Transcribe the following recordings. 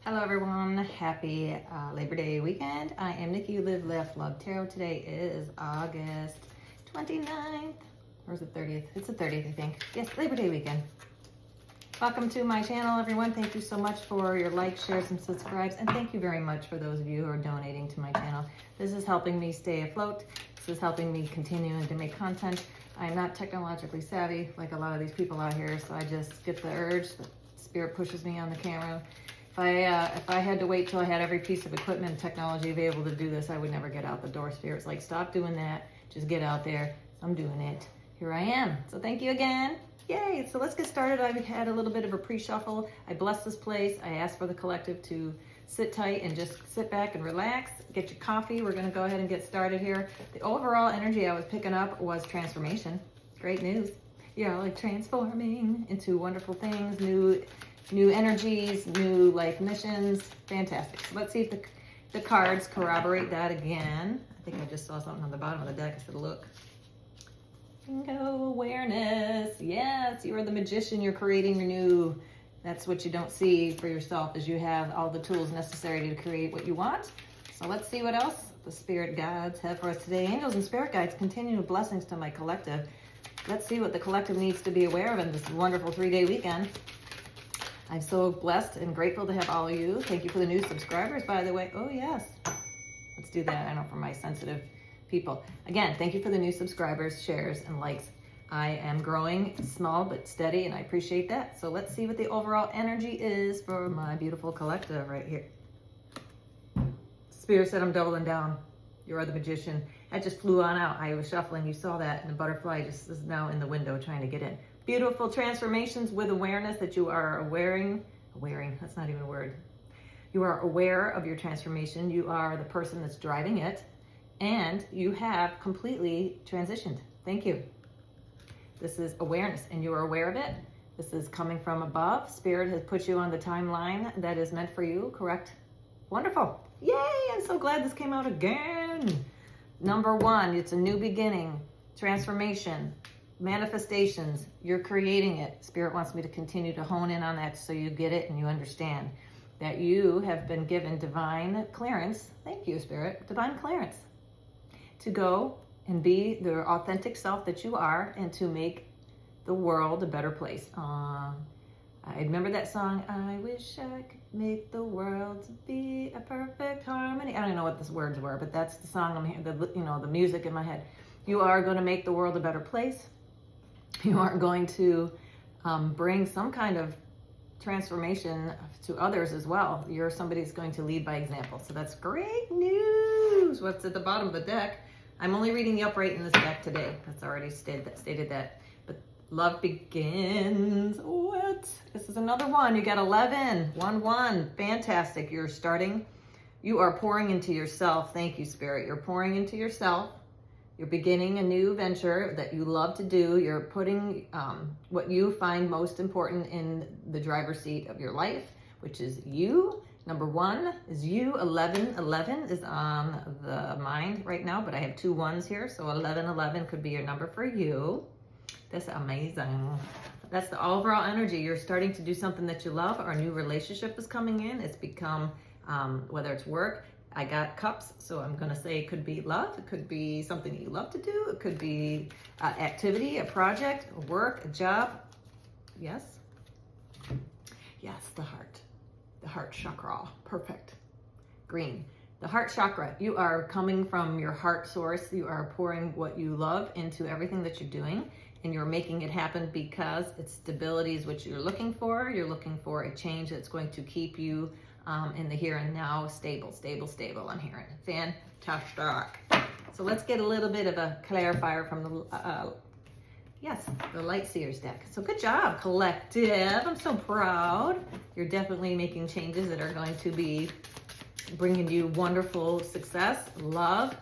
Hello everyone, happy Labor Day weekend. I am Nikki, Live, Laugh, Love Tarot. Today is August 29th, or is it 30th? It's the 30th, I think. Yes, Labor Day weekend. Welcome to my channel, everyone. Thank you so much for your likes, shares, and subscribes. And thank you very much for those of you who are donating to my channel. This is helping me stay afloat. This is helping me continue to make content. I'm not technologically savvy like a lot of these people out here, so I just get the urge. The spirit pushes me on the camera. If I had to wait till I had every piece of equipment and technology available to do this, I would never get out the door. Spirit's like, stop doing that. Just get out there. I'm doing it. Here I am. So thank you again. Yay. So let's get started. I've had a little bit of a pre-shuffle. I blessed this place. I asked for the collective to sit tight and just sit back and relax. Get your coffee. We're going to go ahead and get started here. The overall energy I was picking up was transformation. Great news. You're like transforming into wonderful things, new energies, new life missions. Fantastic. So let's see if the cards corroborate that again. I think I just saw something on the bottom of the deck. I said, look. Bingo, awareness. Yes, you are the magician. You're creating your new. That's what you don't see for yourself, is you have all the tools necessary to create what you want. So let's see what else the spirit guides have for us today. Angels and spirit guides, continuing blessings to my collective. Let's see what the collective needs to be aware of in this wonderful 3-day weekend. I'm so blessed and grateful to have all of you. Thank you for the new subscribers, by the way. Oh, yes. Let's do that. I know, for my sensitive people. Again, thank you for the new subscribers, shares, and likes. I am growing small but steady, and I appreciate that. So let's see what the overall energy is for my beautiful collective right here. Spirit said I'm doubling down. You are the magician. That just flew on out. I was shuffling. You saw that, and the butterfly just is now in the window trying to get in. Beautiful transformations with awareness that you are awaring, that's not even a word. You are aware of your transformation. You are the person that's driving it, and you have completely transitioned. Thank you. This is awareness, and you are aware of it. This is coming from above. Spirit has put you on the timeline that is meant for you, correct? Wonderful. Yay, I'm so glad this came out again. Number one, it's a new beginning, transformation, manifestations. You're creating it. Spirit wants me to continue to hone in on that so you get it and you understand that you have been given divine clearance. Thank you, Spirit. Divine clearance to go and be the authentic self that you are and to make the world a better place. I remember that song, I wish I could make the world to be a perfect harmony. I don't know what the words were, but that's the song I'm hearing, the music in my head. You are going to make the world a better place. You are going to bring some kind of transformation to others as well. You're somebody who's going to lead by example. So that's great news. What's at the bottom of the deck? I'm only reading the upright in this deck today. That's already stated that. But love begins. What? This is another one. You got 11. 1. Fantastic. You're starting. You are pouring into yourself. Thank you, Spirit. You're pouring into yourself. You're beginning a new venture that you love to do. You're putting what you find most important in the driver's seat of your life, which is you. Number 1 is you. 11 is on the mind right now, but I have 2 1s here. So 11 could be your number for you. That's amazing. That's the overall energy. You're starting to do something that you love. Or a new relationship is coming in. It's become, whether it's work, I got cups, so I'm going to say it could be love. It could be something that you love to do. It could be activity, a project, a work, a job. Yes? Yes, the heart chakra. Perfect. Green. The heart chakra. You are coming from your heart source. You are pouring what you love into everything that you're doing, and you're making it happen because it's stability is what you're looking for. You're looking for a change that's going to keep you in the here and now, stable, I'm hearing. Fantastic. So let's get a little bit of a clarifier from the Light Seers deck. So good job, collective. I'm so proud. You're definitely making changes that are going to be bringing you wonderful success, love,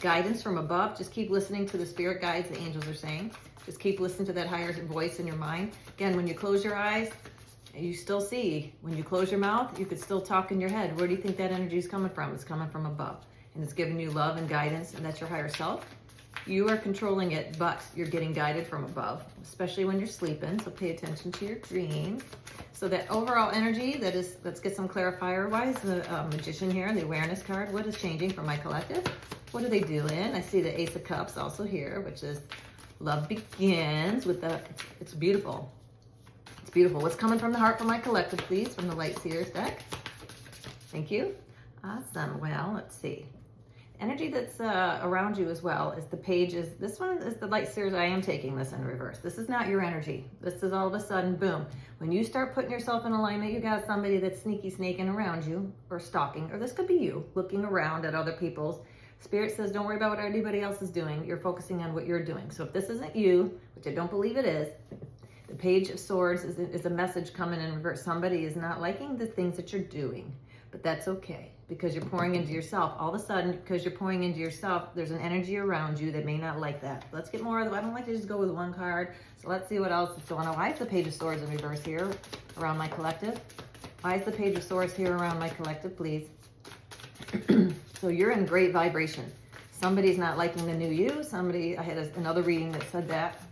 guidance from above. Just keep listening to the spirit guides, the angels are saying. Just keep listening to that higher voice in your mind. Again, when you close your eyes, you still see. When you close your mouth, you could still talk in your head. Where do you think that energy is coming from? It's coming from above. And it's giving you love and guidance, and that's your higher self. You are controlling it, but you're getting guided from above, especially when you're sleeping. So pay attention to your dreams. So that overall energy, let's get some clarifier. Why is the Magician here, the awareness card? What is changing for my collective? What are they doing? I see the Ace of Cups also here, which is love begins with it's beautiful. It's beautiful. What's coming from the heart for my collective, please, from the Light Seers deck? Thank you. Awesome. Well, let's see. Energy that's around you as well is the pages. This one is the Light Seers. I am taking this in reverse. This is not your energy. This is all of a sudden, boom. When you start putting yourself in alignment, you got somebody that's sneaky snaking around you or stalking, or this could be you looking around at other people's. Spirit says, don't worry about what anybody else is doing. You're focusing on what you're doing. So if this isn't you, which I don't believe it is, the Page of Swords is a message coming in reverse. Somebody is not liking the things that you're doing, but that's okay because you're pouring into yourself. All of a sudden, because you're pouring into yourself, there's an energy around you that may not like that. Let's get more of I don't like to just go with one card. So let's see what else is going on. Why is the Page of Swords in reverse here around my collective? Why is the Page of Swords here around my collective, please? So you're in great vibration. Somebody's not liking the new you. I had another reading that said that.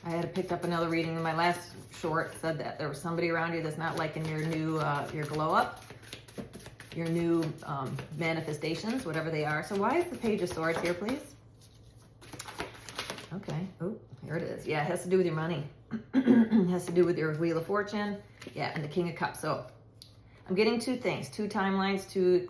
I had picked up another reading in my last short said that there was somebody around you that's not liking your new, your glow up, your new manifestations, whatever they are. So why is the Page of Swords here, please? Okay. Oh, here it is. Yeah, it has to do with your money. It has to do with your Wheel of Fortune. Yeah, and the King of Cups. So I'm getting two things, two timelines, two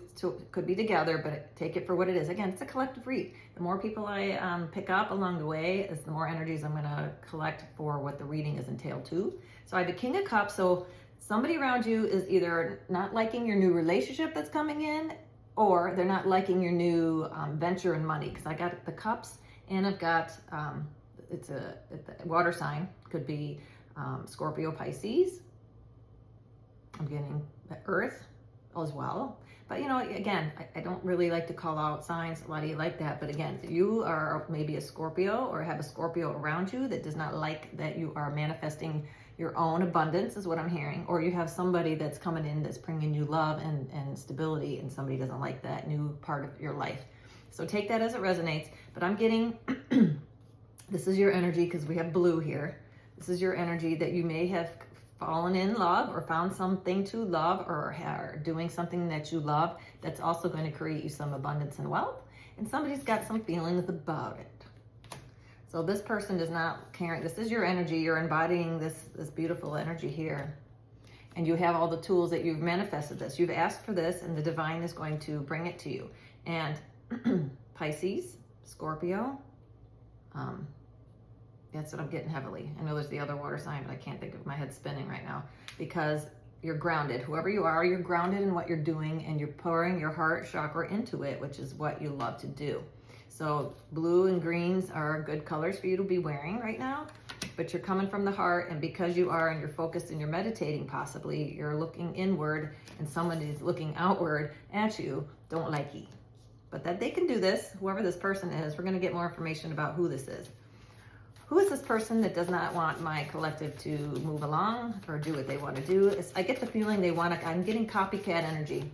could be together, but take it for what it is. Again, it's a collective read. The more people I pick up along the way, is the more energies I'm going to collect for what the reading is entailed to. So I have the King of Cups. So somebody around you is either not liking your new relationship that's coming in, or they're not liking your new venture and money. Because I got the Cups, and I've got it's a water sign. Could be Scorpio, Pisces. I'm getting the Earth as well. But, you know, again, I don't really like to call out signs. A lot of you like that. But again, you are maybe a Scorpio or have a Scorpio around you that does not like that you are manifesting your own abundance is what I'm hearing. Or you have somebody that's coming in that's bringing you love and stability, and somebody doesn't like that new part of your life. So take that as it resonates. But I'm getting, this is your energy because we have blue here. This is your energy that you may have fallen in love or found something to love or are doing something that you love that's also going to create you some abundance and wealth. And somebody's got some feelings about it. So this person is not caring. This is your energy. You're embodying this beautiful energy here. And you have all the tools that you've manifested this. You've asked for this, and the divine is going to bring it to you. And Pisces, Scorpio, that's what I'm getting heavily. I know there's the other water sign, but I can't think of, my head spinning right now, because you're grounded. Whoever you are, you're grounded in what you're doing, and you're pouring your heart chakra into it, which is what you love to do. So blue and greens are good colors for you to be wearing right now, but you're coming from the heart, and because you are and you're focused and you're meditating, possibly you're looking inward and someone is looking outward at you, don't like you. But that they can do this, whoever this person is. We're going to get more information about who this is. Who is this person that does not want my collective to move along or do what they want to do? I get the feeling they want to, I'm getting copycat energy.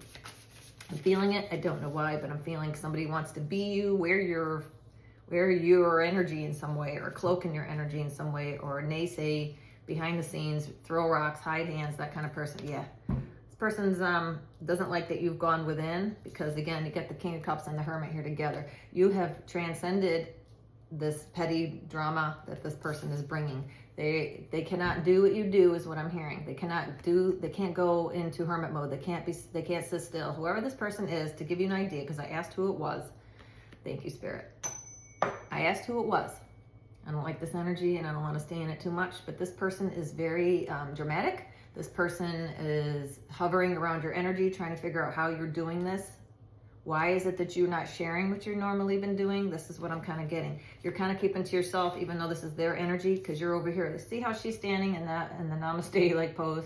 I'm feeling it. I don't know why, but I'm feeling somebody wants to be you, wear your energy in some way, or cloak in your energy in some way, or naysay behind the scenes, throw rocks, hide hands, that kind of person. Yeah. This person's doesn't like that you've gone within, because again, you get the King of Cups and the Hermit here together. You have transcended this petty drama that this person is bringing. They cannot do what you do, is what I'm hearing. They can't go into hermit mode. They can't sit still. Whoever this person is, to give you an idea, because I asked who it was. Thank you, Spirit. I asked who it was. I don't like this energy and I don't want to stay in it too much, but this person is very dramatic. This person is hovering around your energy, trying to figure out how you're doing this. Why is it that you're not sharing what you've normally been doing? This is what I'm kind of getting. You're kind of keeping to yourself, even though this is their energy, because you're over here. See how she's standing in the namaste like pose?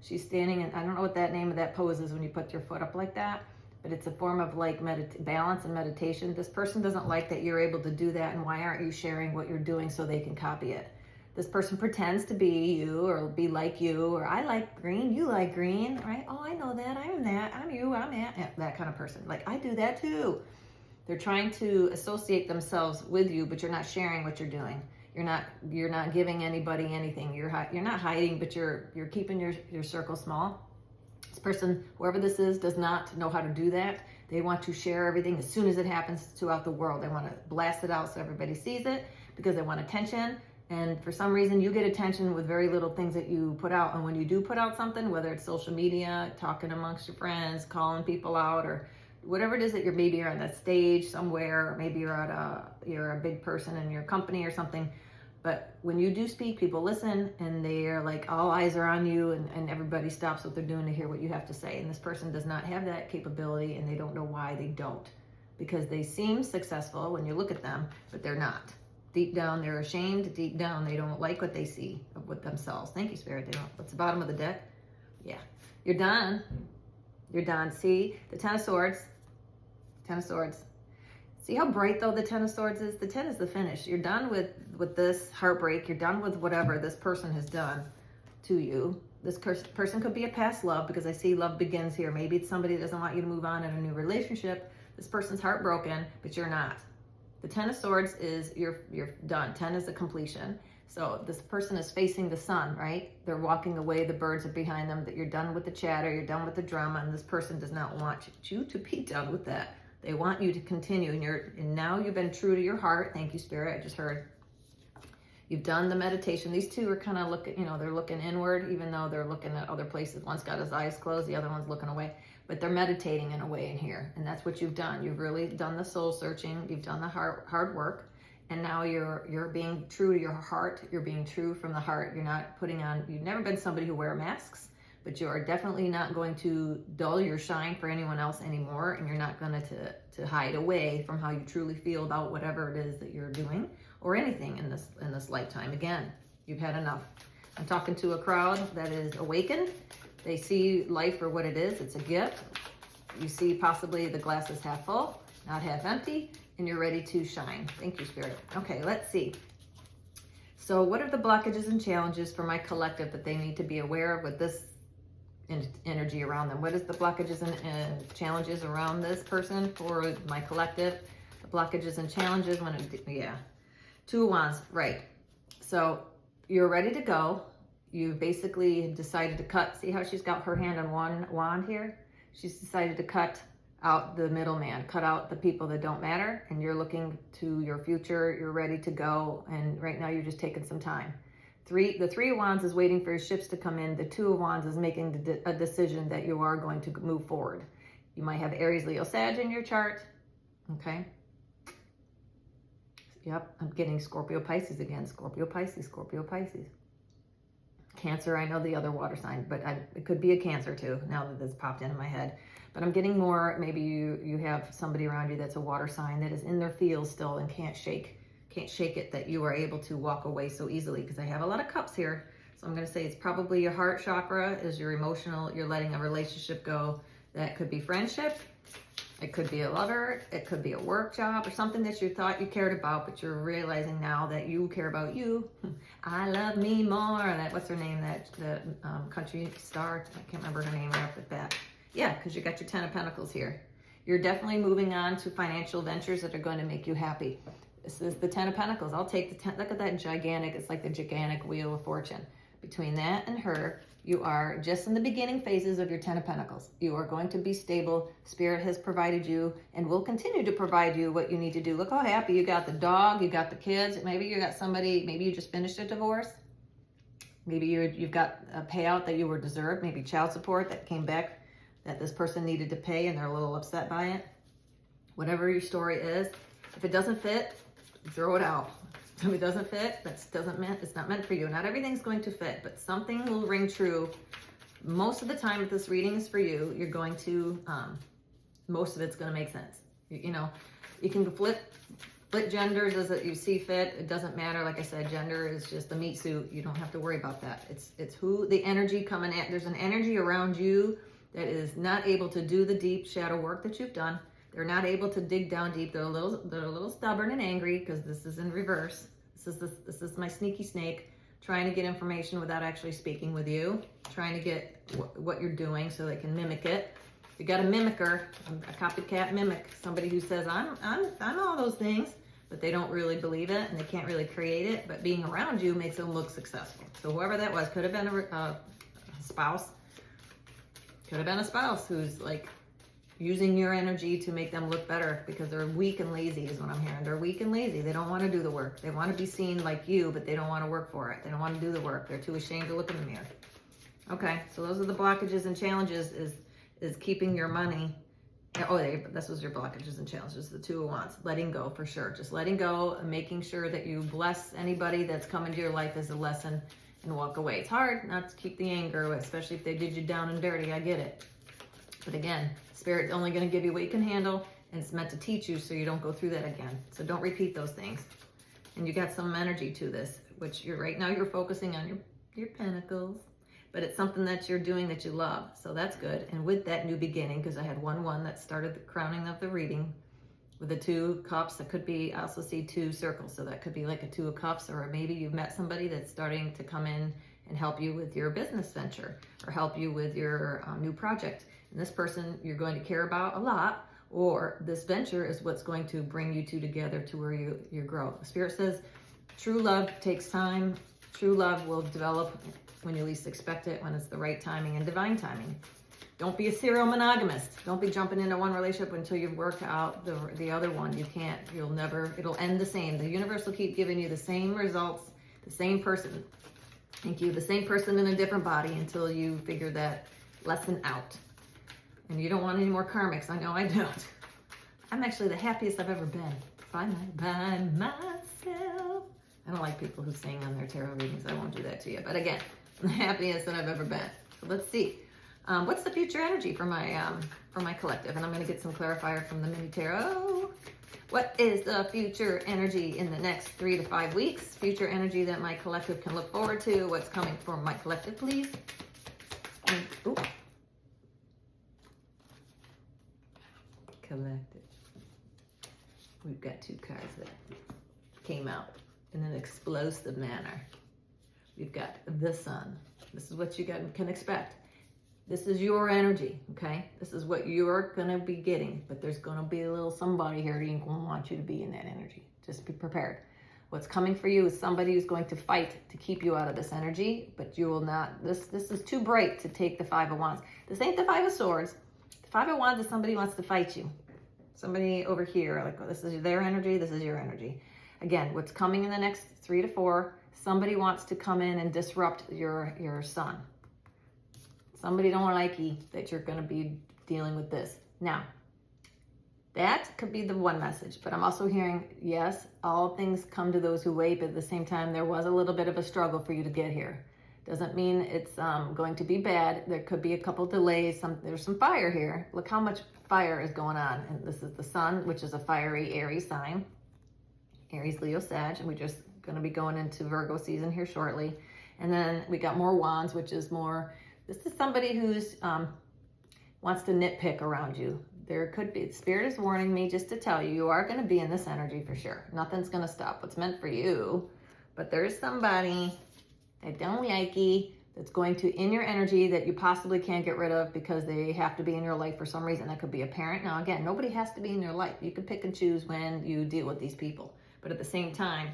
She's standing, and I don't know what that name of that pose is when you put your foot up like that, but it's a form of like balance and meditation. This person doesn't like that you're able to do that, and why aren't you sharing what you're doing so they can copy it? This person pretends to be you or be like you, or I like green, you like green, right? Oh, I know that, I'm that, I'm you, I'm that kind of person. Like, I do that too. They're trying to associate themselves with you, but you're not sharing what you're doing. You're not giving anybody anything. You're not hiding, but you're keeping your circle small. This person, whoever this is, does not know how to do that. They want to share everything as soon as it happens throughout the world. They want to blast it out so everybody sees it because they want attention. And for some reason, you get attention with very little things that you put out. And when you do put out something, whether it's social media, talking amongst your friends, calling people out, or whatever it is that maybe you're on that stage somewhere, or maybe you're a big person in your company or something. But when you do speak, people listen, and they're like, all eyes are on you, and everybody stops what they're doing to hear what you have to say. And this person does not have that capability, and they don't know why they don't. Because they seem successful when you look at them, but they're not. Deep down, they're ashamed. Deep down, they don't like what they see with themselves. Thank you, Spirit. They don't. What's the bottom of the deck? Yeah. You're done. You're done. See? The Ten of Swords. Ten of Swords. See how bright, though, the Ten of Swords is? The 10 is the finish. You're done with this heartbreak. You're done with whatever this person has done to you. This person could be a past love, because I see love begins here. Maybe it's somebody that doesn't want you to move on in a new relationship. This person's heartbroken, but you're not. The Ten of Swords is you're done. 10 is the completion. So this person is facing the sun, right? They're walking away. The birds are behind them. That you're done with the chatter. You're done with the drama. And this person does not want you to be done with that. They want you to continue, and now you've been true to your heart. Thank you, Spirit. I just heard you've done the meditation. These two are kind of looking, they're looking inward, even though they're looking at other places. One's got his eyes closed, the other one's looking away, but they're meditating in a way in here. And that's what you've done. You've really done the soul searching. You've done the hard work. And now you're being true to your heart. You're being true from the heart. You're not putting on, you've never been somebody who wear masks. But you are definitely not going to dull your shine for anyone else anymore, and you're not going to hide away from how you truly feel about whatever it is that you're doing or anything in this lifetime. Again, you've had enough. I'm talking to a crowd that is awakened. They see life for what it is. It's a gift. You see possibly the glass is half full, not half empty, and you're ready to shine. Thank you, Spirit. Okay, let's see. So what are the blockages and challenges for my collective that they need to be aware of with this energy around them? What is the blockages and challenges around this person for my collective? The blockages and challenges when Two of Wands, right? So you're ready to go. You basically decided to cut. See how she's got her hand on one wand here? She's decided to cut out the middleman, cut out the people that don't matter, and you're looking to your future. You're ready to go, and right now you're just taking some time. The Three of Wands is waiting for your ships to come in. The Two of Wands is making a decision that you are going to move forward. You might have Aries, Leo, Sag in your chart. Okay. Yep, I'm getting Scorpio, Pisces again. Scorpio, Pisces, Scorpio, Pisces. Cancer, I know the other water sign, but it could be a Cancer too, now that this popped into my head. But I'm getting more, maybe you have somebody around you that's a water sign that is in their field still and can't shake it, that you are able to walk away so easily, because I have a lot of cups here. So I'm going to say it's probably your heart chakra is your emotional, you're letting a relationship go. That could be friendship. It could be a lover. It could be a work job or something that you thought you cared about, but you're realizing now that you care about you. I love me more. That, what's her name? The country star. I can't remember her name right off the bat. Yeah, because you got your 10 of Pentacles here. You're definitely moving on to financial ventures that are going to make you happy. This is the 10 of Pentacles. I'll take the 10. Look at that gigantic. It's like the gigantic Wheel of Fortune. Between that and her, you are just in the beginning phases of your 10 of Pentacles. You are going to be stable. Spirit has provided you and will continue to provide you what you need to do. Look how happy you got the dog. You got the kids. Maybe you got somebody. Maybe you just finished a divorce. Maybe you've got a payout that you were deserved. Maybe child support that came back that this person needed to pay and they're a little upset by it. Whatever your story is, if it doesn't fit, throw it out. If it doesn't fit, it's not meant for you. Not everything's going to fit, but something will ring true. Most of the time, if this reading is for you, you're going to, most of it's going to make sense. You know, you can flip genders as you see fit. It doesn't matter. Like I said, gender is just a meat suit. You don't have to worry about that. It's who the energy coming at. There's an energy around you that is not able to do the deep shadow work that you've done. They're not able to dig down deep. They're a little stubborn and angry because this is in reverse. This is my sneaky snake trying to get information without actually speaking with you, trying to get what you're doing so they can mimic it. You got a mimicker, a copycat mimic, somebody who says, I'm all those things, but they don't really believe it and they can't really create it, but being around you makes them look successful. So whoever that was, could have been a spouse, could have been a spouse who's like using your energy to make them look better because they're weak and lazy is what I'm hearing. They're weak and lazy. They don't want to do the work. They want to be seen like you, but they don't want to work for it. They don't want to do the work. They're too ashamed to look in the mirror. Okay, so those are the blockages and challenges is keeping your money. This was your blockages and challenges, the Two of Wands. Letting go for sure. Just letting go and making sure that you bless anybody that's come into your life as a lesson and walk away. It's hard not to keep the anger, especially if they did you down and dirty. I get it. But again, Spirit's only going to give you what you can handle, and it's meant to teach you so you don't go through that again. So don't repeat those things. And you got some energy to this, which right now you're focusing on your pentacles. But it's something that you're doing that you love. So that's good. And with that new beginning, because I had 1-1 that started the crowning of the reading with the 2 cups, that could be, I also see 2 circles. So that could be like a 2 of cups, or maybe you've met somebody that's starting to come in and help you with your business venture or help you with your new project. And this person you're going to care about a lot, or this venture is what's going to bring you two together to where you grow. Spirit says true love takes time. True love will develop when you least expect it, when it's the right timing and divine timing. Don't be a serial monogamist. Don't be jumping into one relationship until you've worked out the other one. You can't, it'll end the same. The universe will keep giving you the same results, the same person. Thank you. The same person in a different body until you figure that lesson out. And you don't want any more karmics. I know I don't. I'm actually the happiest I've ever been. By myself. I don't like people who sing on their tarot readings. I won't do that to you. But again, the happiest that I've ever been. So let's see. What's the future energy for my collective? And I'm going to get some clarifier from the mini tarot. What is the future energy in the next 3 to 5 weeks? Future energy that my collective can look forward to. What's coming for my collective, please? And, collective. We've got 2 cards that came out in an explosive manner. We've got the Sun. This is what you can expect. This is your energy, okay? This is what you're going to be getting, but there's going to be a little somebody here who ain't going to want you to be in that energy. Just be prepared. What's coming for you is somebody who's going to fight to keep you out of this energy, but you will not. This is too bright to take the 5 of Wands. This ain't the 5 of Swords. The 5 of Wands is somebody who wants to fight you. Somebody over here, like this is their energy, this is your energy. Again, what's coming in the next 3 to 4, somebody wants to come in and disrupt your sun. Somebody don't like you that you're going to be dealing with this. Now, that could be the one message, but I'm also hearing, yes, all things come to those who wait, but at the same time, there was a little bit of a struggle for you to get here. Doesn't mean it's going to be bad. There could be a couple delays. There's some fire here. Look how much fire is going on. And this is the Sun, which is a fiery Aries sign. Aries, Leo, Sag, and we're just going to be going into Virgo season here shortly. And then we got more Wands, which is more, this is somebody who's wants to nitpick around you. There could be, Spirit is warning me just to tell you, you are going to be in this energy for sure. Nothing's going to stop what's meant for you. But there is somebody that don't like you, that's going to, in your energy, that you possibly can't get rid of because they have to be in your life for some reason. That could be a parent. Now, again, nobody has to be in your life. You can pick and choose when you deal with these people. But at the same time,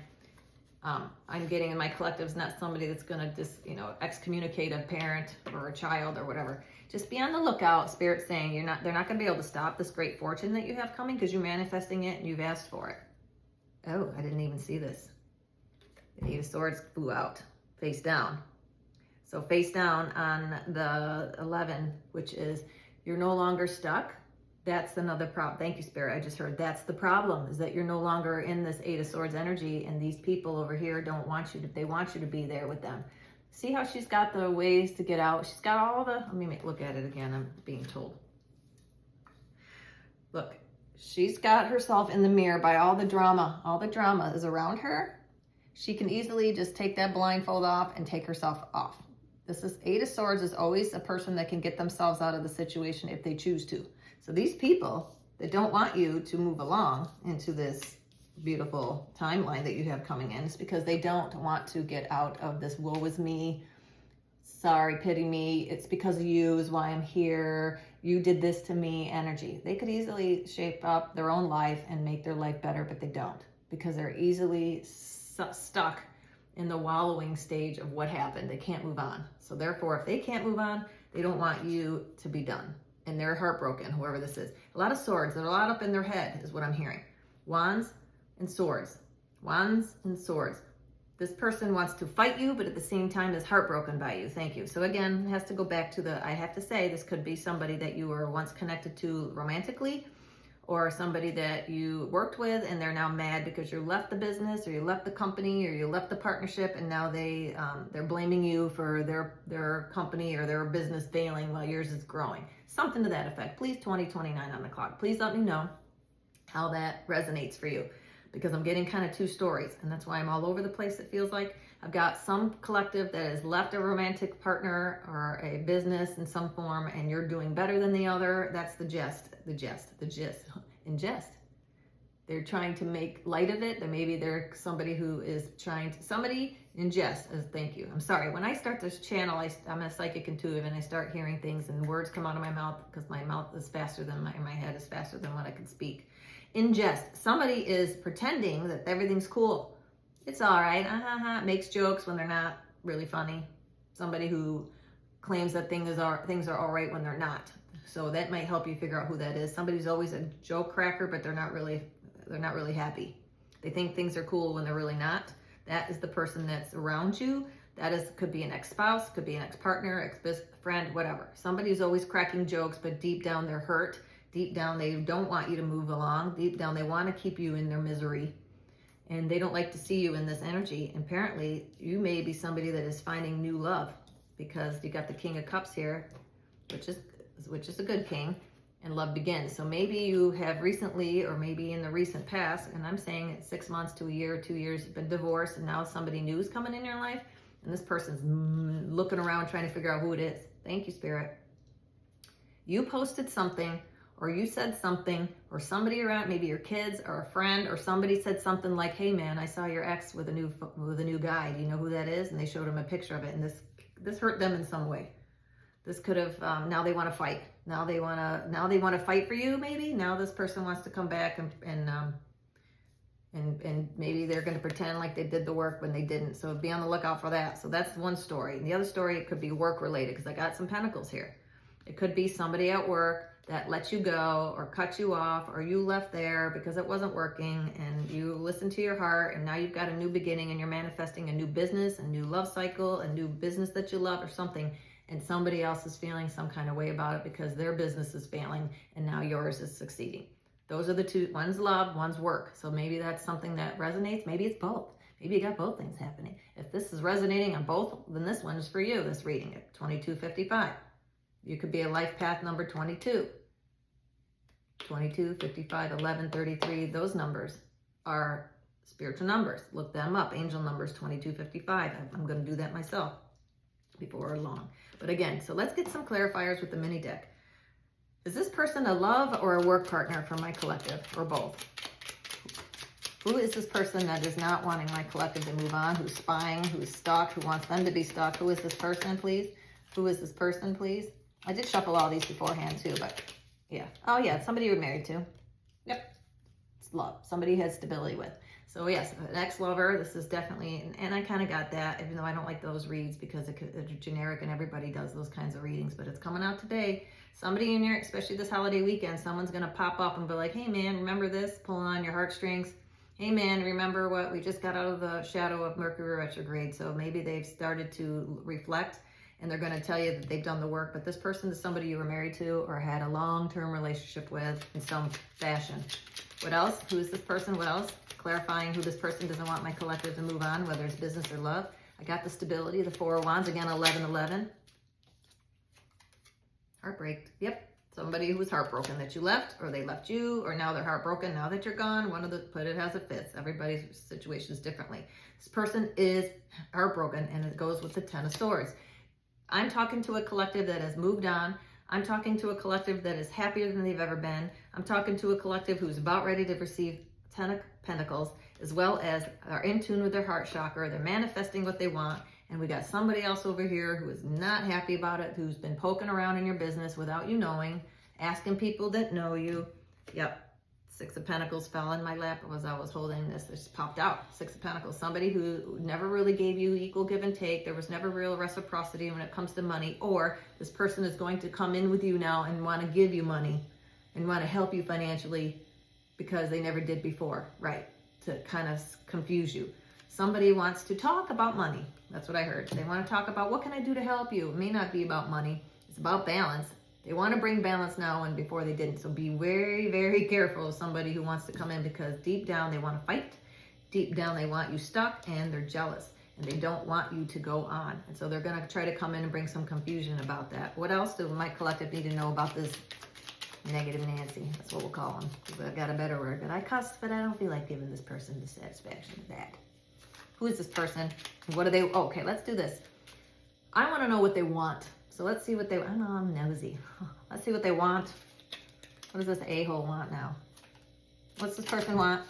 I'm getting in my collectives, not somebody that's going to just, excommunicate a parent or a child or whatever. Just be on the lookout. Spirit's saying they're not going to be able to stop this great fortune that you have coming because you're manifesting it and you've asked for it. Oh, I didn't even see this. The 8 of Swords flew out face down. So face down on the 11, which is you're no longer stuck. That's another problem. Thank you, Spirit. I just heard that's the problem, is that you're no longer in this 8 of Swords energy, and these people over here don't want you to, they want you to be there with them. See how she's got the ways to get out? She's got all the, let me look at it again, I'm being told. Look, she's got herself in the mirror by all the drama. All the drama is around her. She can easily just take that blindfold off and take herself off. This is 8 of Swords is always a person that can get themselves out of the situation if they choose to. So these people that don't want you to move along into this beautiful timeline that you have coming in is because they don't want to get out of this woe is me sorry, pity me, it's because of you is why I'm here, you did this to me energy. They could easily shape up their own life and make their life better, but they don't, because they're easily stuck in the wallowing stage of what happened. They can't move on. So therefore, if they can't move on, they don't want you to be done. And they're heartbroken, whoever this is. A lot of swords, they're a lot up in their head is what I'm hearing. Wands and swords. Wands and swords. This person wants to fight you, but at the same time is heartbroken by you. Thank you. So again, it has to go back to I have to say, this could be somebody that you were once connected to romantically, or somebody that you worked with and they're now mad because you left the business or you left the company or you left the partnership, and now they're blaming you for their company or their business failing while yours is growing. Something to that effect. Please, 2029 on the clock. Please let me know how that resonates for you, because I'm getting kind of two stories, and that's why I'm all over the place. It feels like I've got some collective that has left a romantic partner or a business in some form, and you're doing better than the other. That's the gist. In jest. They're trying to make light of it. That maybe they're somebody who is trying to, somebody in jest. Thank you. I'm sorry. When I start this channel, I'm a psychic intuitive, and I start hearing things and words come out of my mouth because my mouth is faster than my head is faster than what I can speak. In jest, somebody is pretending that everything's cool. It's all right. Makes jokes when they're not really funny. Somebody who claims that things are all right when they're not. So that might help you figure out who that is. Somebody's always a joke cracker, but they're not really happy. They think things are cool when they're really not. That is the person that's around you. Could be an ex-spouse, could be an ex-partner, ex-best friend, whatever. Somebody's always cracking jokes, but deep down they're hurt. Deep down, they don't want you to move along. Deep down, they want to keep you in their misery. And they don't like to see you in this energy. And apparently, you may be somebody that is finding new love, because you got the King of Cups here, which is a good king, and love begins. So maybe you have recently, or maybe in the recent past, and I'm saying 6 months to a year, 2 years, you've been divorced, and now somebody new is coming in your life, and this person's looking around trying to figure out who it is. Thank you, Spirit. You posted something, or you said something, or somebody around, maybe your kids or a friend, or somebody said something like, hey man, I saw your ex with a new guy. Do you know who that is? And they showed him a picture of it, and this hurt them in some way. This could have, now they want to fight. Now they want to fight for you, maybe. Now this person wants to come back and maybe they're going to pretend like they did the work when they didn't. So be on the lookout for that. So that's one story. And the other story, it could be work related, because I got some pentacles here. It could be somebody at work that let you go or cut you off, or you left there because it wasn't working, and you listened to your heart, and now you've got a new beginning, and you're manifesting a new business, a new love cycle, a new business that you love or something, and somebody else is feeling some kind of way about it because their business is failing and now yours is succeeding. Those are the two. One's love, one's work. So maybe that's something that resonates. Maybe it's both. Maybe you got both things happening. If this is resonating on both, then this one is for you, this reading at 2255. You could be a life path number 22. 22, 55, 11, 33. Those numbers are spiritual numbers. Look them up. Angel numbers 2255. I'm going to do that myself before long. But again, so let's get some clarifiers with the mini deck. Is this person a love or a work partner for my collective, or both? Who is this person that is not wanting my collective to move on, who's spying, who's stalked, who wants them to be stalked? Who is this person, please? Who is this person, please? I did shuffle all these beforehand too, but yeah. Oh yeah, somebody you're married to. Yep. It's love. Somebody has stability with. So yes, an ex-lover, this is definitely, and I kind of got that, even though I don't like those reads because they're generic and everybody does those kinds of readings, but it's coming out today. Somebody in your, especially this holiday weekend, someone's going to pop up and be like, hey man, remember this? Pulling on your heartstrings. Hey man, remember what? We just got out of the shadow of Mercury retrograde. So maybe they've started to reflect and they're going to tell you that they've done the work, but this person is somebody you were married to or had a long-term relationship with in some fashion. What else? Who is this person? What else? Clarifying who this person doesn't want my collective to move on, whether it's business or love. I got the stability, the Four of Wands, again, 1111. Heartbreak. Yep. Somebody who was heartbroken that you left, or they left you, or now they're heartbroken now that you're gone. One of the, put it as it fits. Everybody's situation is differently. This person is heartbroken, and it goes with the Ten of Swords. I'm talking to a collective that has moved on. I'm talking to a collective that is happier than they've ever been. I'm talking to a collective who's about ready to receive Ten of Pentacles, as well as are in tune with their heart chakra. They're manifesting what they want, And we got somebody else over here who is not happy about it, who's been poking around in your business without you knowing, asking people that know you. Yep. Six of Pentacles fell in my lap as I was holding this. This popped out. Six of Pentacles. Somebody who never really gave you equal give and take. There was never real reciprocity when it comes to money. Or this person is going to come in with you now and want to give you money and want to help you financially because they never did before. Right. To kind of confuse you. Somebody wants to talk about money. That's what I heard. They want to talk about what can I do to help you. It may not be about money. It's about balance. They want to bring balance now and before they didn't. So be very, very careful of somebody who wants to come in because deep down they want to fight. Deep down they want you stuck and they're jealous and they don't want you to go on. And so they're going to try to come in and bring some confusion about that. What else do my collective need to know about this negative Nancy? That's what we'll call them. Because I got a better word. But I cussed, but I don't feel like giving this person the satisfaction of that. Who is this person? What do they... Okay, let's do this. I want to know what they want. So let's see what they... I know I'm nosy. Let's see what they want. What does this a-hole want now? What's this person want?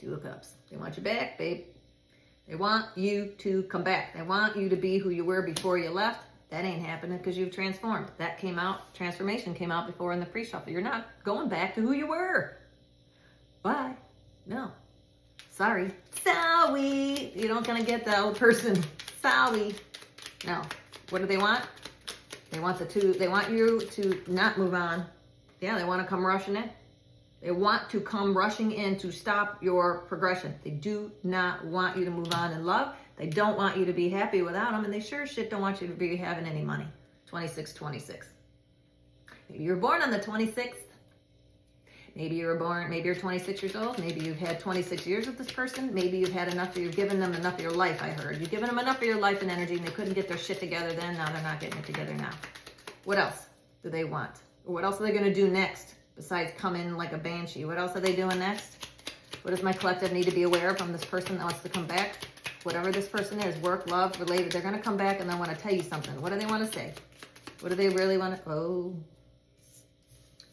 Two of Cups. They want you back, babe. They want you to come back. They want you to be who you were before you left. That ain't happening because you've transformed. That came out, transformation came out before in the pre-shuffle. You're not going back to who you were. Bye. No. Sorry. Sorry. You're not going to get that old person. Sorry. No. What do they want? They want they want you to not move on. Yeah, they want to come rushing in. They want to come rushing in to stop your progression. They do not want you to move on in love. They don't want you to be happy without them. And they sure as shit don't want you to be having any money. 2626. Maybe you were born on the 26th. Maybe you were born, maybe you're 26 years old. Maybe you've had 26 years with this person. Maybe you've had enough, you've given them enough of your life, I heard. You've given them enough of your life and energy and they couldn't get their shit together then. Now they're not getting it together now. What else do they want? Or what else are they going to do next besides come in like a banshee? What else are they doing next? What does my collective need to be aware of from this person that wants to come back? Whatever this person is, work, love, related, they're going to come back and they want to tell you something. What do they want to say? What do they really want to... Oh...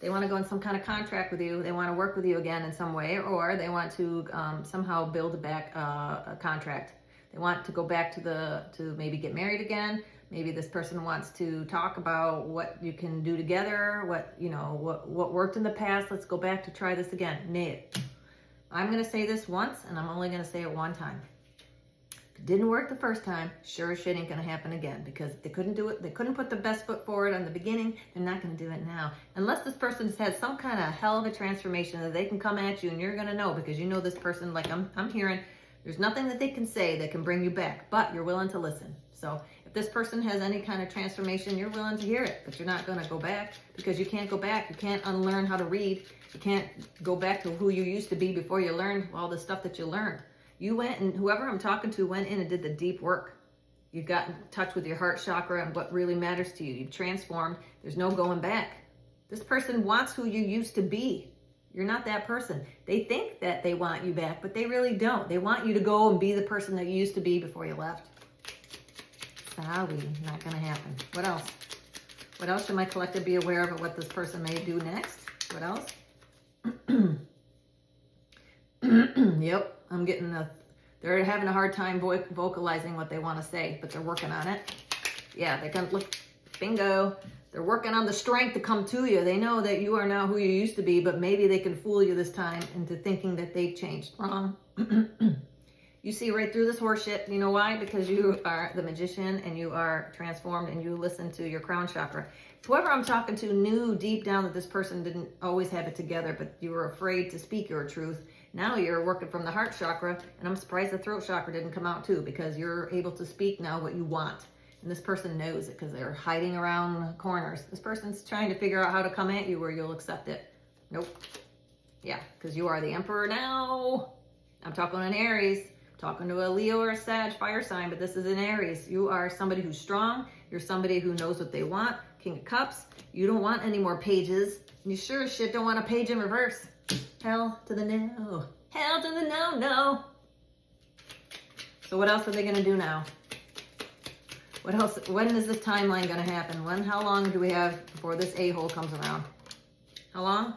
They want to go in some kind of contract with you. They want to work with you again in some way, or they want to somehow build back a contract. They want to go back to maybe get married again. Maybe this person wants to talk about what you can do together, what worked in the past. Let's go back to try this again. Nay. I'm going to say this once, and I'm only going to say it one time. If it didn't work the first time, sure as shit ain't going to happen again because they couldn't do it. They couldn't put the best foot forward in the beginning. They're not going to do it now. Unless this person's had some kind of hell of a transformation that they can come at you and you're going to know because you know this person, like I'm hearing, there's nothing that they can say that can bring you back, but you're willing to listen. So if this person has any kind of transformation, you're willing to hear it, but you're not going to go back because you can't go back. You can't unlearn how to read. You can't go back to who you used to be before you learned all the stuff that you learned. You went and whoever I'm talking to went in and did the deep work. You've got in touch with your heart chakra and what really matters to you. You've transformed. There's no going back. This person wants who you used to be. You're not that person. They think that they want you back, but they really don't. They want you to go and be the person that you used to be before you left. Sorry, not going to happen. What else? What else should my collective be aware of what this person may do next? What else? Yep. I'm getting they're having a hard time vocalizing what they want to say, but they're working on it. Yeah, they can look, bingo. They're working on the strength to come to you. They know that you are now who you used to be, but maybe they can fool you this time into thinking that they've changed. Wrong. You see right through this horse shit. You know why? Because you are the magician and you are transformed and you listen to your crown chakra. Whoever I'm talking to knew deep down that this person didn't always have it together, but you were afraid to speak your truth. Now you're working from the heart chakra, and I'm surprised the throat chakra didn't come out too, because you're able to speak now what you want. And this person knows it because they're hiding around corners. This person's trying to figure out how to come at you where you'll accept it. Nope. Yeah, because you are the emperor now. I'm talking an Aries. I'm talking to a Leo or a Sag fire sign, but this is an Aries. You are somebody who's strong. You're somebody who knows what they want. King of Cups. You don't want any more pages. You sure as shit don't want a page in reverse. Hell to the no. Hell to the no, no. So what else are they going to do now? What else? When is this timeline going to happen? How long do we have before this a-hole comes around? How long?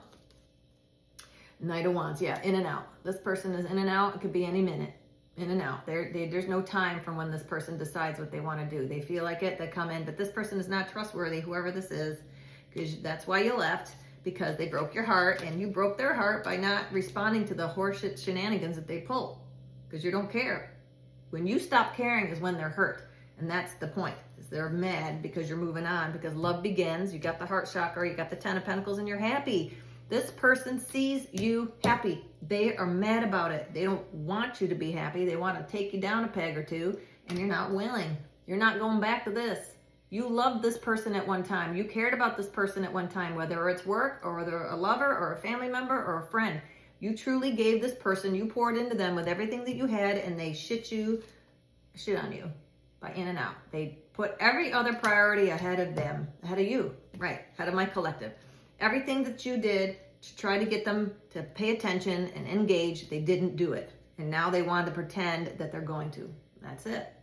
Knight of Wands. Yeah, in and out. This person is in and out. It could be any minute. in and out. There's no time from when this person decides what they want to do. They feel like it, they come in, but this person is not trustworthy, whoever this is, because that's why you left, because they broke your heart, and you broke their heart by not responding to the horseshit shenanigans that they pull, because you don't care. When you stop caring is when they're hurt, and that's the point. Is they're mad because you're moving on, because love begins. You got the heart chakra, you got the 10 of Pentacles, and you're happy. This person sees you happy. They are mad about it. They don't want you to be happy. They want to take you down a peg or two, and you're not willing. You're not going back to this. You loved this person at one time. You cared about this person at one time, whether it's work or they're a lover or a family member or a friend. You truly gave this person, you poured into them with everything that you had, and they shit on you by in and out. They put every other priority ahead of them, ahead of you, right, ahead of my collective. Everything that you did to try to get them to pay attention and engage, they didn't do it. And now they want to pretend that they're going to. That's it.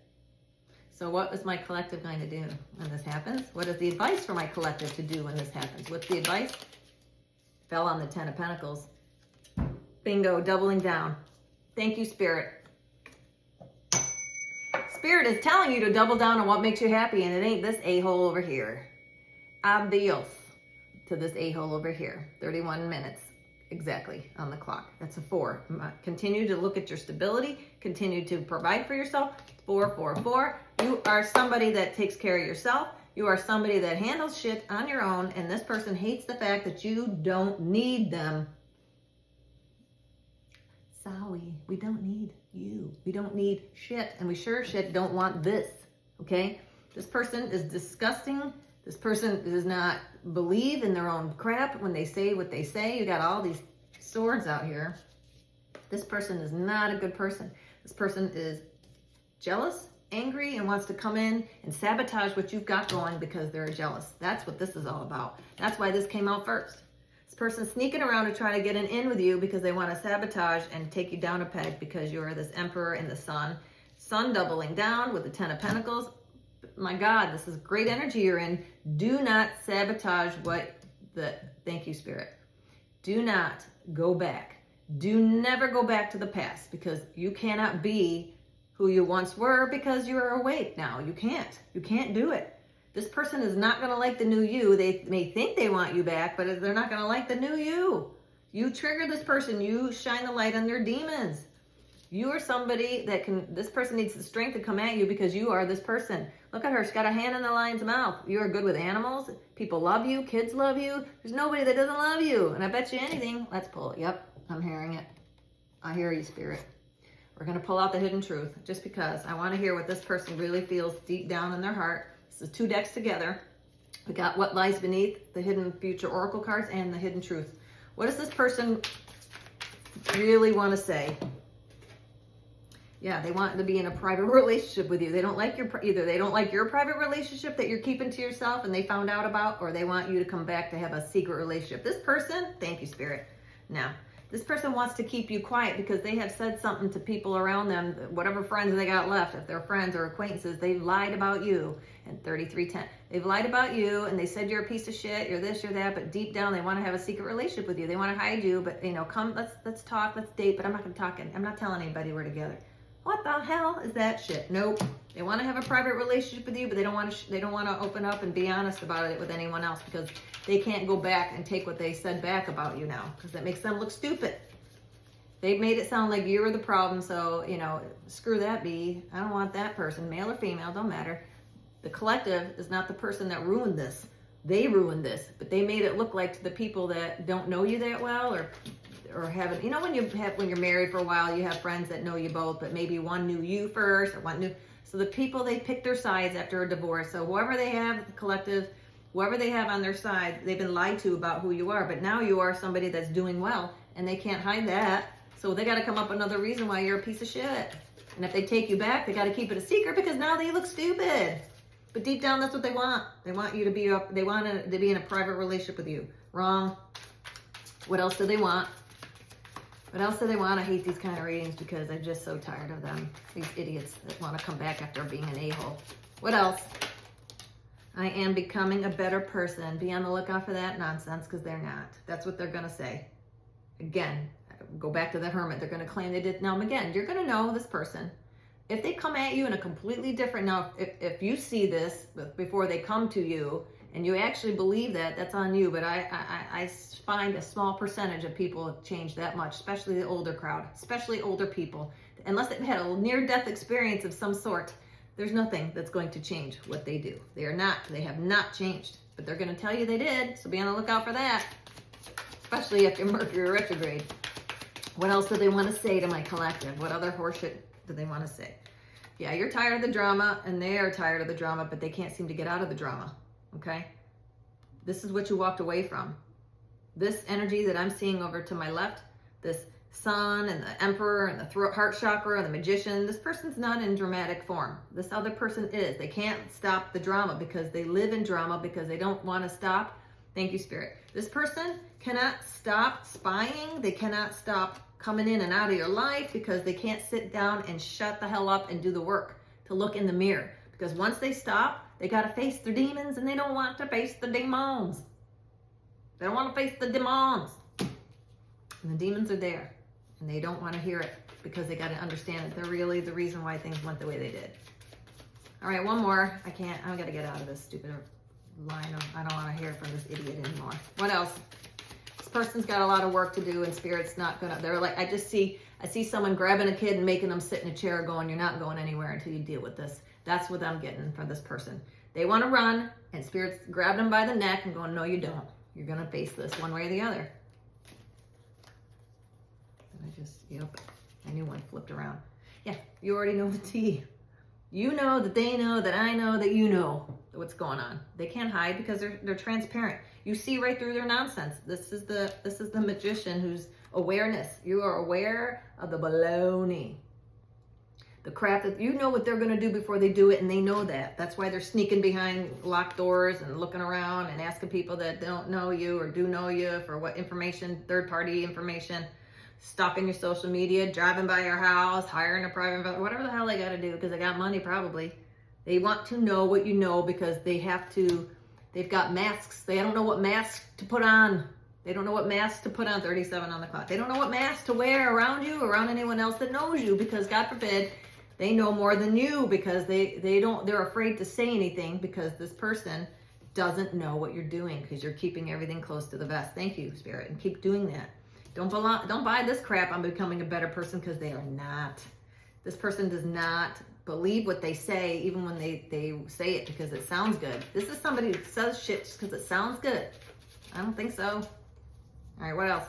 So what is my collective going to do when this happens? What is the advice for my collective to do when this happens? What's the advice? Fell on the 10 of Pentacles. Bingo, doubling down. Thank you, Spirit. Spirit is telling you to double down on what makes you happy, and it ain't this a-hole over here. Adios to this a-hole over here. 31 minutes exactly on the clock. That's a 4. Continue to look at your stability. Continue to provide for yourself. 4, 4, 4. You are somebody that takes care of yourself. You are somebody that handles shit on your own, and this person hates the fact that you don't need them. Sorry, we don't need you. We don't need shit, and we sure shit don't want this, okay? This person is disgusting. This person does not believe in their own crap when they say what they say. You got all these swords out here. This person is not a good person. This person is jealous, angry, and wants to come in and sabotage what you've got going because they're jealous. That's what this is all about. That's why this came out first. This person's sneaking around to try to get an in with you because they want to sabotage and take you down a peg because you're this Emperor in the Sun. Sun doubling down with the 10 of Pentacles. My God, this is great energy you're in. Do not sabotage thank you, Spirit. Do not go back. Do never go back to the past, because you cannot be who you once were because you are awake now. You can't do it. This person is not going to like the new you. They may think they want you back, but they're not going to like the new you. You trigger this person. You shine the light on their demons. You are somebody that this person needs the strength to come at you because you are this person. Look at her. She's got a hand in the lion's mouth. You are good with animals. People love you. Kids love you. There's nobody that doesn't love you. And I bet you anything. Let's pull it. Yep, I'm hearing it. I hear you, Spirit. We're going to pull out the hidden truth just because I want to hear what this person really feels deep down in their heart. This is 2 decks together. We got what lies beneath, the hidden future oracle cards, and the hidden truth. What does this person really want to say? Yeah, they want to be in a private relationship with you. They don't like either they don't like your private relationship that you're keeping to yourself and they found out about, or they want you to come back to have a secret relationship. This person, thank you, Spirit. Now, this person wants to keep you quiet because they have said something to people around them, whatever friends they got left, if they're friends or acquaintances, they've lied about you. And 3310, they've lied about you and they said you're a piece of shit, you're this, you're that, but deep down they want to have a secret relationship with you. They want to hide you, but come, let's talk, let's date, but I'm not going to talk. I'm not telling anybody we're together. What the hell is that shit? Nope. They want to have a private relationship with you, but they don't want to open up and be honest about it with anyone else because they can't go back and take what they said back about you now because that makes them look stupid. They've made it sound like you were the problem, so, screw that bee. I don't want that person, male or female, don't matter. The collective is not the person that ruined this. They ruined this, but they made it look like to the people that don't know you that well or haven't, when you're married for a while, you have friends that know you both, but maybe one knew you first or one knew. So the people, they pick their sides after a divorce. So whoever they have, the collective, whoever they have on their side, they've been lied to about who you are. But now you are somebody that's doing well and they can't hide that. So they got to come up with another reason why you're a piece of shit. And if they take you back, they got to keep it a secret because now they look stupid. But deep down, that's what they want. They want you to be they want to be in a private relationship with you. Wrong. What else do they want? What else do they want? I hate these kind of readings because I'm just so tired of them. These idiots that want to come back after being an a-hole. What else? I am becoming a better person. Be on the lookout for that nonsense because they're not. That's what they're going to say. Again, go back to the Hermit. They're going to claim they did. Now, again, you're going to know this person. If they come at you in a completely different, now, if you see this before they come to you and you actually believe that, that's on you. But I find a small percentage of people change that much, especially the older crowd, especially older people. Unless they've had a near-death experience of some sort, there's nothing that's going to change what they do. They have not changed, but they're going to tell you they did. So be on the lookout for that, especially after Mercury retrograde. What else do they want to say to my collective? What other horseshit do they want to say? Yeah, you're tired of the drama, and they are tired of the drama, but they can't seem to get out of the drama, okay? This is what you walked away from. This energy that I'm seeing over to my left, this Sun and the Emperor and the heart chakra and the Magician, this person's not in dramatic form. This other person is. They can't stop the drama because they live in drama because they don't want to stop. Thank you, Spirit. This person cannot stop spying. They cannot stop coming in and out of your life because they can't sit down and shut the hell up and do the work to look in the mirror. Because once they stop, they got to face their demons, and they don't want to face the demons. They don't want to face the demons. And the demons are there, and they don't want to hear it because they got to understand that they're really the reason why things went the way they did. All right, one more. I got to get out of this stupid line. I don't want to hear from this idiot anymore. What else? This person's got a lot of work to do, and Spirit's not gonna. They're like, I see someone grabbing a kid and making them sit in a chair, going, "You're not going anywhere until you deal with this." That's what I'm getting from this person. They want to run, and Spirit's grabbing them by the neck and going, "No, you don't. You're gonna face this one way or the other." Yep, I knew one flipped around. Yeah, you already know the tea. You know that they know that I know that you know what's going on. They can't hide because they're transparent. You see right through their nonsense. This is the Magician who's awareness. You are aware of the baloney. The crap that you know what they're going to do before they do it, and they know that. That's why they're sneaking behind locked doors and looking around and asking people that don't know you or do know you for what information, third-party information. Stalking your social media, driving by your house, hiring a private, whatever the hell they got to do because they got money probably. They want to know what you know because they've got masks. They don't know what mask to put on. They don't know what mask to put on, 37 on the clock. They don't know what mask to wear around you, around anyone else that knows you because God forbid they know more than you because they're afraid to say anything because this person doesn't know what you're doing because you're keeping everything close to the vest. Thank you, Spirit, and keep doing that. Don't buy this crap on becoming a better person because they are not. This person does not believe what they say even when they say it because it sounds good. This is somebody who says shit just because it sounds good. I don't think so. All right, what else?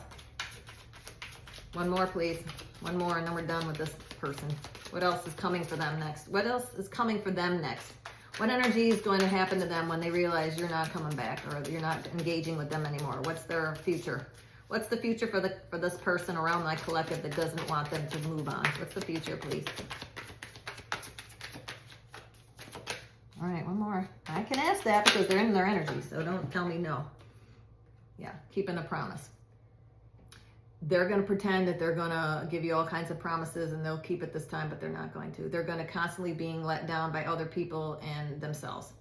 One more, please. One more, and then we're done with this person. What else is coming for them next? What else is coming for them next? What energy is going to happen to them when they realize you're not coming back or you're not engaging with them anymore? What's their future? What's the future for this person around my collective that doesn't want them to move on? What's the future, please? All right, one more. I can ask that because they're in their energy, so don't tell me no. Yeah, keeping the promise. They're going to pretend that they're going to give you all kinds of promises and they'll keep it this time, but they're not going to. They're going to constantly being let down by other people and themselves.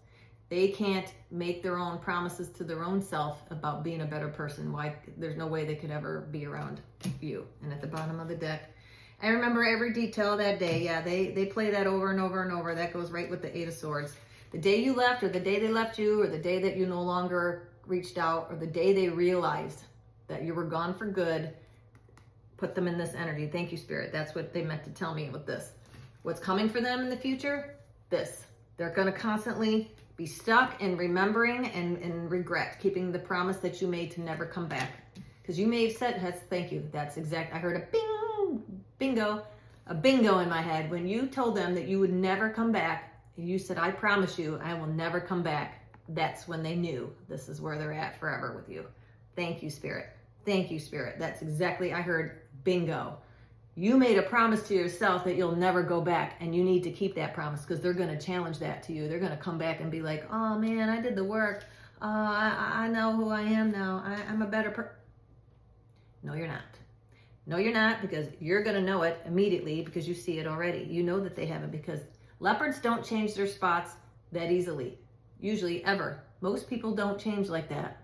They can't make their own promises to their own self about being a better person. Why? There's no way they could ever be around you. And at the bottom of the deck, I remember every detail that day. Yeah, they play that over and over and over. That goes right with the Eight of Swords. The day you left, or the day they left you, or the day that you no longer reached out, or the day they realized that you were gone for good, put them in this energy. Thank you, Spirit. That's what they meant to tell me with this. What's coming for them in the future? This. They're going to constantly be stuck in remembering and regret, keeping the promise that you made to never come back. Because you may have said, thank you, that's exact. I heard a bingo in my head. When you told them that you would never come back, and you said, I promise you, I will never come back. That's when they knew this is where they're at forever with you. Thank you, Spirit. Thank you, Spirit. That's exactly, I heard bingo. You made a promise to yourself that you'll never go back, and you need to keep that promise because they're going to challenge that to you. They're going to come back and be like, oh man, I did the work. I know who I am now. I'm a better person. No, you're not. No, you're not, because you're going to know it immediately because you see it already. You know that they haven't, because leopards don't change their spots that easily. Usually, ever. Most people don't change like that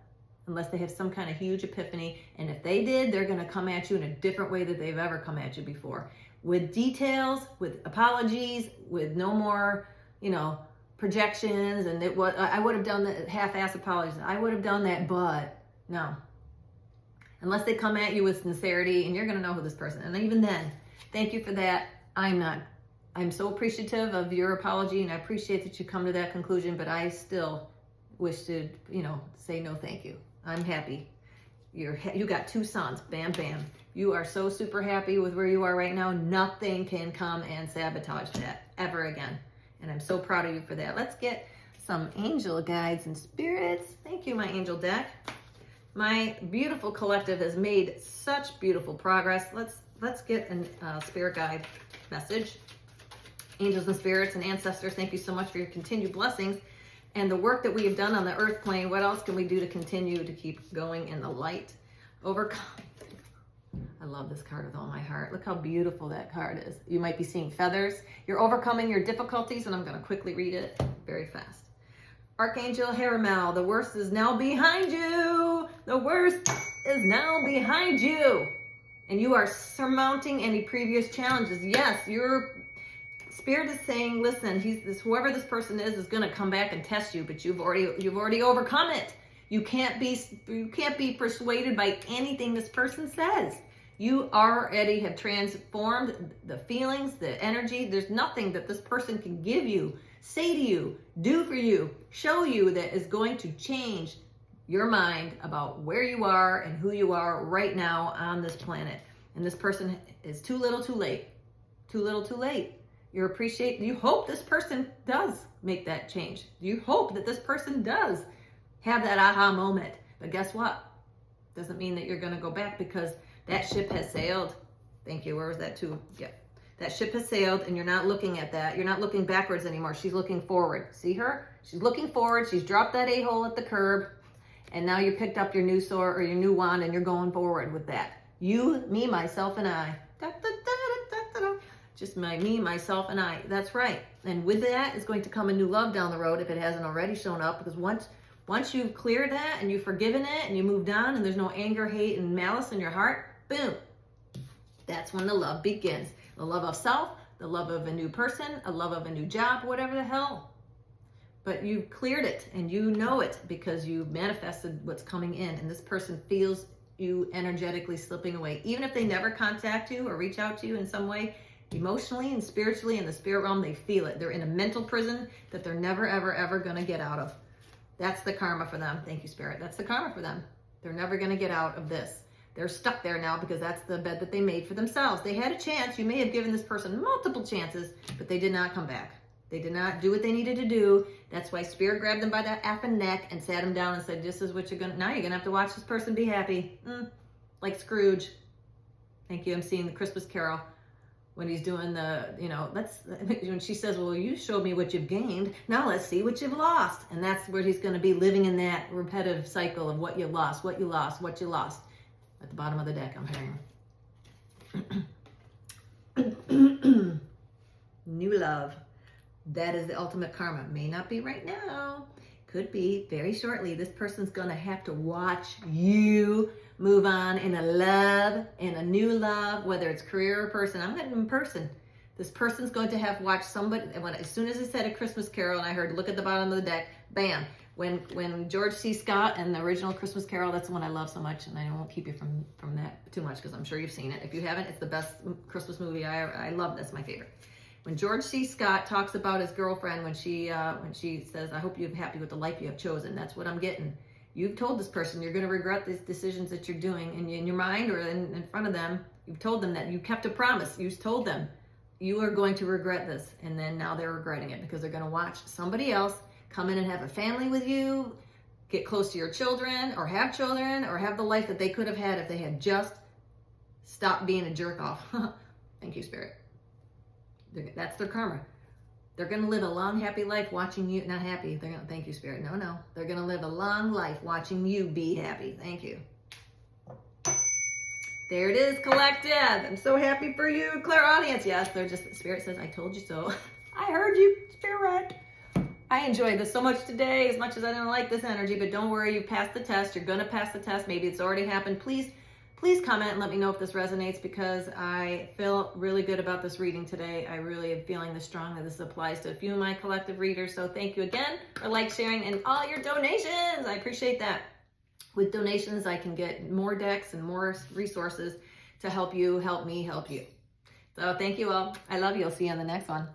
unless they have some kind of huge epiphany. And if they did, they're going to come at you in a different way that they've ever come at you before. With details, with apologies, with no more, projections. And I would have done the half-ass apologies. I would have done that, but no. Unless they come at you with sincerity, and you're going to know who this person is. And even then, thank you for that. I'm so appreciative of your apology, and I appreciate that you come to that conclusion, but I still wish to, say no thank you. I'm happy. You got 2 sons. Bam, bam. You are so super happy with where you are right now. Nothing can come and sabotage that ever again. And I'm so proud of you for that. Let's get some angel guides and spirits. Thank you, my angel deck. My beautiful collective has made such beautiful progress. Let's get a spirit guide message. Angels and spirits and ancestors, thank you so much for your continued blessings and the work that we have done on the earth plane. What else can we do to continue to keep going in the light? Overcome. I love this card with all my heart. Look how beautiful that card is. You might be seeing feathers. You're overcoming your difficulties, and I'm going to quickly read it very fast. Archangel Haramel, the worst is now behind you. The worst is now behind you. And you are surmounting any previous challenges. Yes, your spirit is saying, listen, whoever this person is going to come back and test you, but you've already overcome it. You can't be persuaded by anything this person says. You already have transformed the feelings, the energy. There's nothing that this person can give you, say to you, do for you, show you that is going to change your mind about where you are and who you are right now on this planet. And this person is too little too late. Too little too late. You hope this person does make that change. You hope that this person does have that aha moment. But guess what? Doesn't mean that you're going to go back, because that ship has sailed. Thank you. Where was that too? Yeah. That ship has sailed, and you're not looking at that. You're not looking backwards anymore. She's looking forward. See her? She's looking forward. She's dropped that a-hole at the curb, and now you picked up your new sword or your new wand, and you're going forward with that. You, me, myself, and I. Just me, myself, and I. That's right. And with that is going to come a new love down the road if it hasn't already shown up, because once you've cleared that and you've forgiven it and you moved on and there's no anger, hate, and malice in your heart, boom. That's when the love begins. The love of self, the love of a new person, a love of a new job, whatever the hell. But you've cleared it and you know it because you've manifested what's coming in, and this person feels you energetically slipping away. Even if they never contact you or reach out to you in some way, emotionally and spiritually in the spirit realm, they feel it. They're in a mental prison that they're never, ever, ever going to get out of. That's the karma for them. Thank you, Spirit. That's the karma for them. They're never going to get out of this. They're stuck there now because that's the bed that they made for themselves. They had a chance. You may have given this person multiple chances, but they did not come back. They did not do what they needed to do. That's why Spirit grabbed them by that effing neck and sat them down and said, this is what now you're going to have to watch this person be happy. Like Scrooge. Thank you. I'm seeing the Christmas Carol. When he's doing when she says, well, you showed me what you've gained. Now let's see what you've lost. And that's where he's going to be living in that repetitive cycle of what you lost, what you lost, what you lost. At the bottom of the deck, I'm hearing. New love. That is the ultimate karma. May not be right now. Could be very shortly. This person's going to have to watch you move on in a new love, whether it's career or person. I'm not even person. This person's going to have to watch somebody. As soon as I said A Christmas Carol and I heard look at the bottom of the deck, bam. When George C. Scott and the original Christmas Carol, that's the one I love so much, and I won't keep you from that too much because I'm sure you've seen it. If you haven't, it's the best Christmas movie I love. That's my favorite. When George C. Scott talks about his girlfriend, when she says, I hope you're happy with the life you have chosen, that's what I'm getting. You've told this person you're going to regret these decisions that you're doing, and in your mind or in front of them, you've told them that you kept a promise. You told them you are going to regret this, and then now they're regretting it because they're going to watch somebody else come in and have a family with you, get close to your children, or have the life that they could have had if they had just stopped being a jerk off. Thank you, Spirit. That's their karma. They're going to live a long, happy life watching you, not happy. They're going to, thank you, Spirit. No. They're going to live a long life watching you be happy. Thank you. There it is, collective. I'm so happy for you, clairaudience. Yes, Spirit says, I told you so. I heard you, Spirit. I enjoyed this so much today, as much as I didn't like this energy, but don't worry, you passed the test. You're going to pass the test. Maybe it's already happened. Please comment and let me know if this resonates, because I feel really good about this reading today. I really am feeling this strong that this applies to a few of my collective readers. So thank you again for like, sharing, and all your donations. I appreciate that. With donations, I can get more decks and more resources to help you, help me, help you. So thank you all. I love you. I'll see you on the next one.